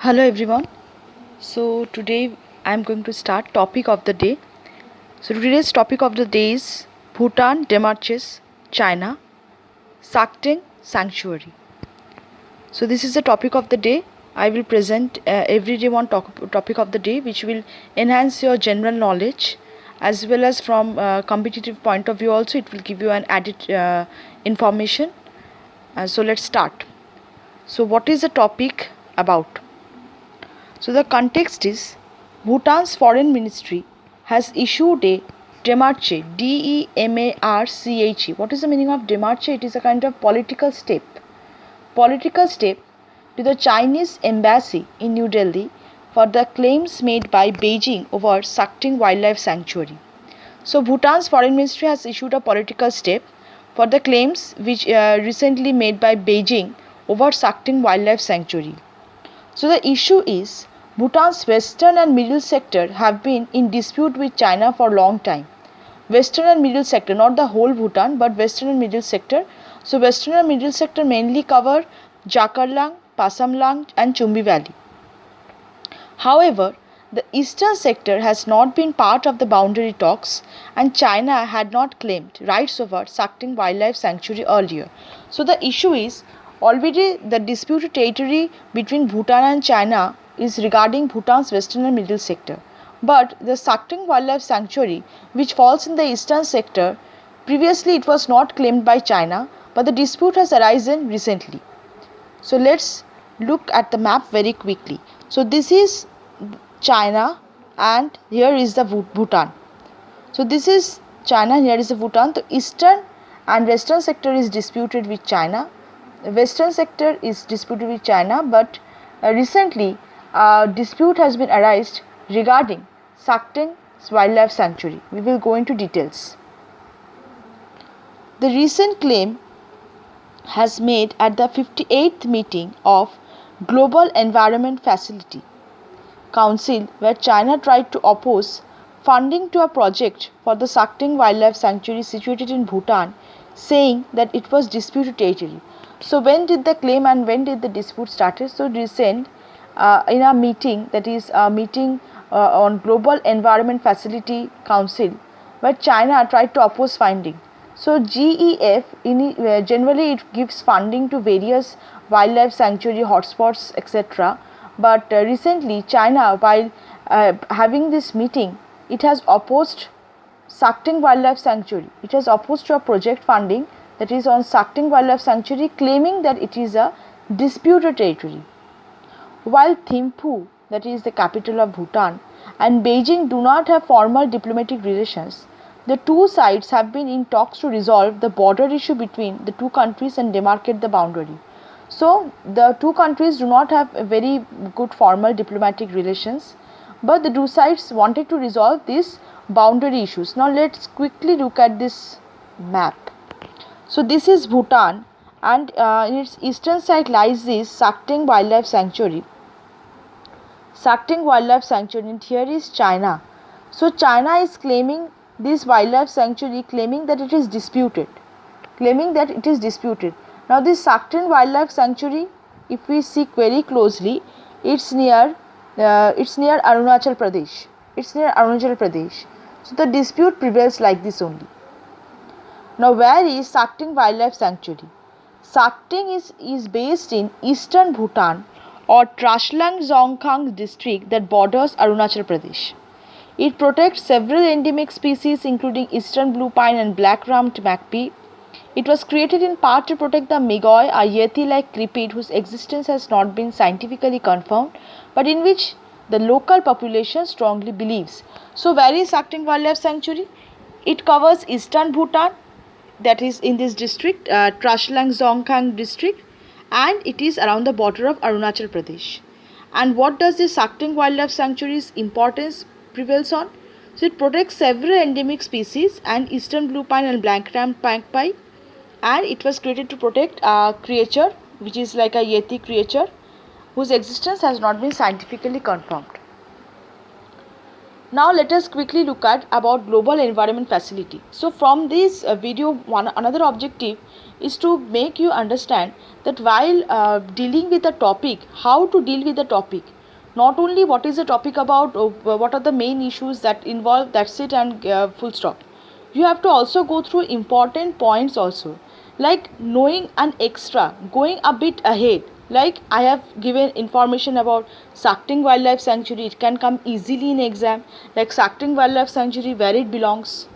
Hello everyone. So today I am going to start topic of the day. So today's topic of the day is Bhutan demarches China Sakteng Sanctuary. So this is the topic of the day. I will present every day one topic of the day which will enhance your general knowledge as well as from competitive point of view also it will give you an added information. So let's start. So what is the topic about? So the context is Bhutan's foreign ministry has issued a demarche, DEMARCHE. What is the meaning of demarche? It is a kind of political step to the Chinese embassy in New Delhi for the claims made by Beijing over Sakteng Wildlife Sanctuary. So Bhutan's foreign ministry has issued a political step for the claims which recently made by Beijing over Sakteng Wildlife Sanctuary. So the issue is Bhutan's western and middle sector have been in dispute with China for a long time. Western and middle sector, not the whole Bhutan, but western and middle sector. So western and middle sector mainly cover Jakarlang, Pasamlang and Chumbi Valley. However, the eastern sector has not been part of the boundary talks and China had not claimed rights over Sakteng Wildlife Sanctuary earlier. So the issue is already the disputed territory between Bhutan and China is regarding Bhutan's western and middle sector. But the Sakteng Wildlife Sanctuary, which falls in the eastern sector, previously it was not claimed by China, but the dispute has arisen recently. So let's look at the map very quickly. So this is China and here is the Bhutan. So this is China and here is the Bhutan. The eastern and western sector is disputed with China. The western sector is disputed with China, but recently a dispute has been arised regarding Sakteng Wildlife Sanctuary. We will go into details. The recent claim has made at the 58th meeting of Global Environment Facility Council, where China tried to oppose funding to a project for the Sakteng Wildlife Sanctuary situated in Bhutan, saying that it was disputed territory. So when did the claim and when did the dispute started? So recent in a meeting, that is a meeting on Global Environment Facility Council, where China tried to oppose funding. So GEF generally it gives funding to various wildlife sanctuary hotspots etc. But recently China, while having this meeting, it has opposed Sakteng Wildlife Sanctuary. It has opposed to a project funding that is on Sakteng Wildlife Sanctuary, claiming that it is a disputed territory. While Thimphu, that is the capital of Bhutan, and Beijing do not have formal diplomatic relations, the two sides have been in talks to resolve the border issue between the two countries and demarcate the boundary. So the two countries do not have a very good formal diplomatic relations, but the two sides wanted to resolve these boundary issues. Now let's quickly look at this map. So this is Bhutan and in its eastern side lies this Sakteng Wildlife Sanctuary. Sakteng Wildlife Sanctuary, and here is China. So China is claiming this wildlife sanctuary, claiming that it is disputed. Now this Sakteng Wildlife Sanctuary, if we see very closely, it's near Arunachal Pradesh. So the dispute prevails like this only. Now where is Sakteng Wildlife Sanctuary? Sakteng is based in eastern Bhutan or Trashlang Zongkhang district that borders Arunachal Pradesh. It protects several endemic species including eastern blue pine and black-rumped magpie. It was created in part to protect the Megoi, a yeti-like cripid whose existence has not been scientifically confirmed, but in which the local population strongly believes. So where is Sakteng Wildlife Sanctuary? It covers eastern Bhutan, that is in this district, Trashlang Zongkhang district, and it is around the border of Arunachal Pradesh. And what does this Sakteng Wildlife Sanctuary's importance prevails on? So it protects several endemic species and eastern blue pine and black-rumped magpie, and it was created to protect a creature which is like a yeti creature whose existence has not been scientifically confirmed. Now let us quickly look at about Global Environment Facility. So from this video, another objective is to make you understand that while dealing with a topic, how to deal with the topic. not only what is the topic about, what are the main issues that involve, that's it, and full stop. You have to also go through important points also, like knowing an extra, going a bit ahead. Like I have given information about Sakting Wildlife Sanctuary, it can come easily in exam, like Sakting Wildlife Sanctuary, where it belongs,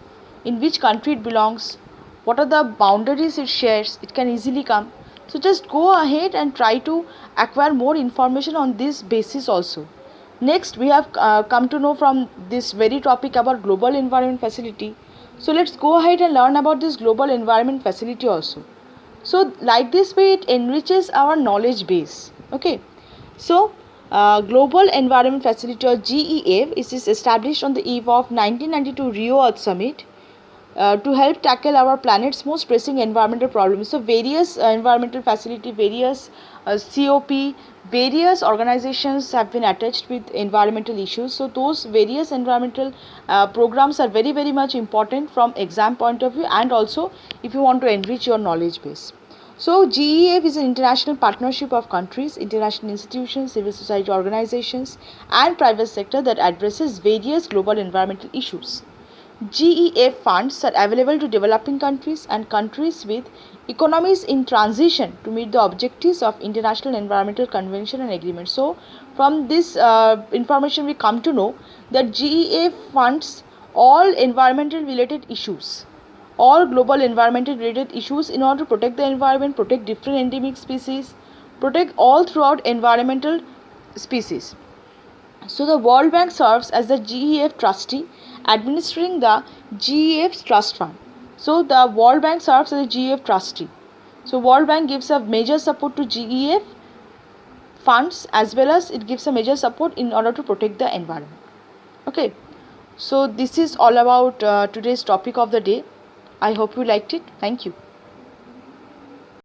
in which country it belongs, what are the boundaries it shares, it can easily come. So just go ahead and try to acquire more information on this basis also. Next, we have come to know from this very topic about Global Environment Facility. So let's go ahead and learn about this Global Environment Facility also. So like this way it enriches our knowledge base. Okay. So Global Environment Facility, or GEF, is established on the eve of 1992 Rio Earth Summit to help tackle our planet's most pressing environmental problems. So various environmental facility, various COP, various organizations have been attached with environmental issues. So those various environmental programs are very much important from exam point of view, and also if you want to enrich your knowledge base. So GEF is an international partnership of countries, international institutions, civil society organizations and private sector that addresses various global environmental issues. GEF funds are available to developing countries and countries with economies in transition to meet the objectives of International Environmental Convention and Agreement. So, from this information we come to know that GEF funds all environmental related issues, all global environmental related issues, in order to protect the environment, protect different endemic species, protect all throughout environmental species. So the World Bank serves as the GEF trustee, administering the GEF trust fund. So the World Bank serves as a GEF trustee. So World Bank gives a major support to GEF funds, as well as it gives a major support in order to protect the environment. Okay. So this is all about today's topic of the day. I hope you liked it. Thank you.